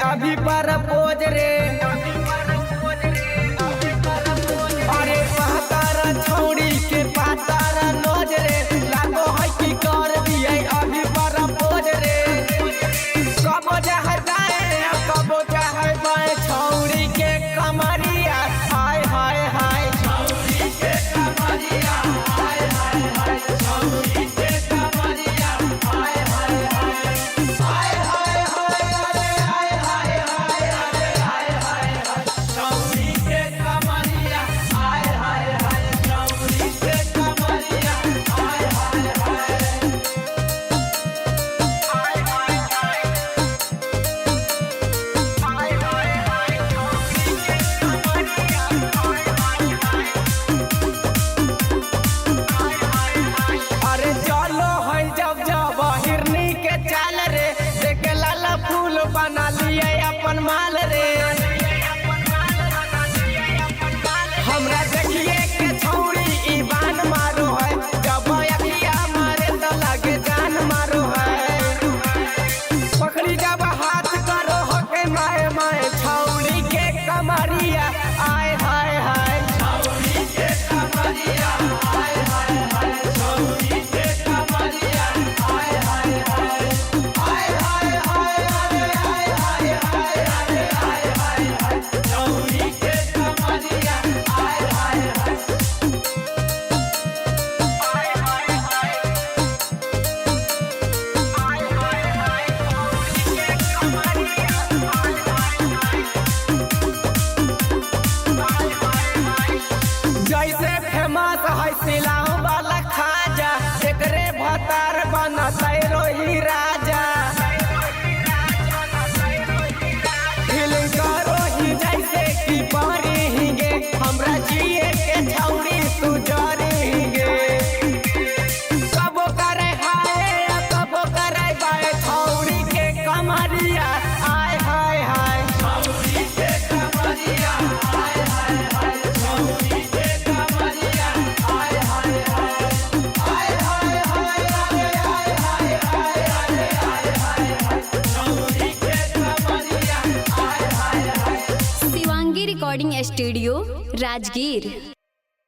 अभी पर पोज रे। अरे पहतारा छौड़ी के पातारा नोज रे, लागो है कि कर दिए अभी पर पोज रे। कबो चाहे दाएं कबो चाहे बाएं, छौड़ी के कमरिया हाय हाय हाय, छौड़ी के कमरिया हाय हाय हाय, छौड़ी के कमरिया हाय हाय हाय, हाय हाय हाय, अरे हाय हाय हाय, अरे हाय हाय हाय, छौड़ी के कमरिया हाय हाय हाय, छौड़ी के कमरिया हाय हाय हाय, हाय हाय हाय, हाय हाय हाय, छौड़ी के कमरिया हाय हाय हाय। अरे चलो है जब जब हिरनी के चाल रे, देख लाला फूल बना लिए अपन माल रे। हमरा देखिए के छौड़ी ई बान मारो है, जब अखिया मारे तो लगे जान मारो है। पकड़ी जब हाथ करो हो के माए माए, छौड़ी के कमरिया आय हाय हाय, छौड़ी के कमरिया हाय हाय हाय, छौड़ी के कमरिया हाय हाय हाय, हाय हाय हाय, अरे हाय हाय हाय, अरे हाय हाय हाय, छौड़ी के कमरिया हाय हाय हाय, हाय हाय हाय, हाय हाय हाय, छौड़ी के कमरिया हाय हाय हाय। जैसे फेमस है सिलाऊ वाला खाजा, एकरे भतार बनतै रोही राजा। फीलिंग करो ही जैसे कि पारी ही गे, हमरा जिए के छौड़ी तू जरी ही गे। कबो करे हाय कबो करे बाय, छौड़ी के कमरिया हाय हाय हाय, छौड़ी के कमरिया हाय हाय हाय, छौड़ी के कमरिया हाय हाय हाय, हाय हाय हाय, अरे हाय हाय हाय, अरे हाय हाय हाय, छौड़ी के कमरिया हाय हाय हाय। Shivangi recording studio Rajgir.